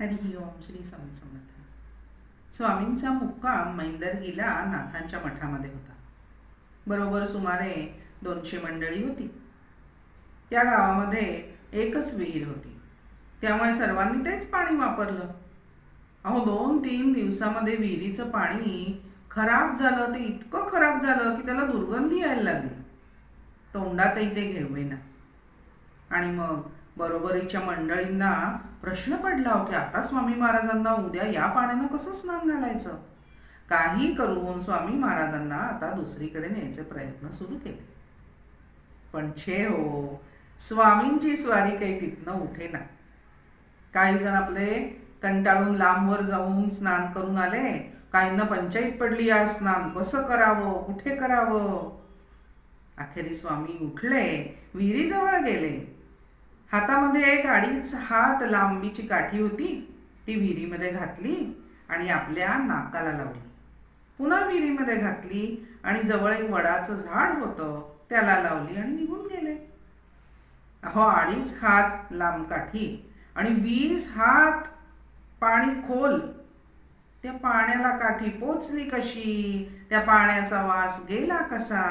हरी ओम श्री स्वामी समर्थ. स्वामींचा मुक्काम मैंदरगीला नाथांच्या मठामध्ये होता. बरोबर सुमारे 200 मंडळी होती. त्या गावामध्ये एकच विहीर होती, त्यामुळे सर्वांनी तेच पाणी वापरलं. अहो 2-3 दिवसामध्ये विहिरीचं पाणी खराब झालं. ते इतकं खराब झालं की त्याला दुर्गंधी यायला लागली. तोंडातही ते घेवेना. आणि मग बरोबरीच्या मंडळींना प्रश्न पडला की आता स्वामी महाराजांना उद्या या पाण्यानं कसं स्नान घालायचं. काही करून स्वामी महाराजांना आता दुसरीकडे न्यायचे प्रयत्न सुरू केले. पण छे हो, स्वामींची स्वारी काही तिथनं उठेना. काही जण आपले कंटाळून लांबवर जाऊन स्नान करून आले. काहींना पंचायत पडली या स्नान कसं करावं, कुठे करावं. अखेरी स्वामी उठले, विहिरीजवळ गेले. हातामध्ये एक 2.5 हात लांबीची काठी होती. ती विहिरीमध्ये घातली आणि आपल्या नाकाला लावली. पुन्हा विहिरीमध्ये घातली आणि जवळ एक वडाचं झाड होतं, त्याला लावली आणि निघून गेले. अहो 2.5 हात लांब काठी आणि 20 हात पाणी खोल. त्या पाण्याला काठी पोचली कशी, त्या पाण्याचा वास गेला कसा.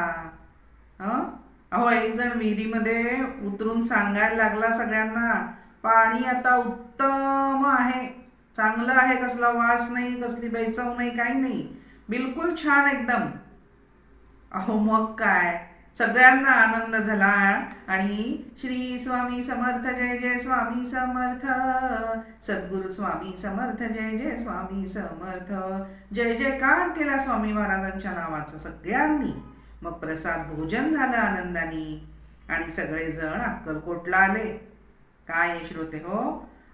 अहो एक जण विहिरीमध्ये उतरून सांगायला लागला सगळ्यांना, पाणी आता उत्तम आहे, चांगलं आहे, कसला वास नाही, कसली बेचव नाही, काही नाही, बिलकुल छान एकदम. अहो मग काय, सगळ्यांना आनंद झाला आणि श्री स्वामी समर्थ, जय जय स्वामी समर्थ, सद्गुरु स्वामी समर्थ, जय जय स्वामी समर्थ, जय जयकार केला स्वामी महाराजांच्या नावाचं सगळ्यांनी. मग प्रसाद भोजन झालं आनंदाने आणि सगळेजण अक्कलकोटला आले. काय श्रोते हो,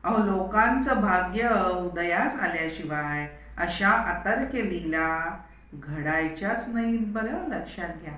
अहो लोकांचं भाग्य उदयास आल्याशिवाय अशा अतर्क्य लीला घडायच्याच नाहीत बरं, लक्षात घ्या.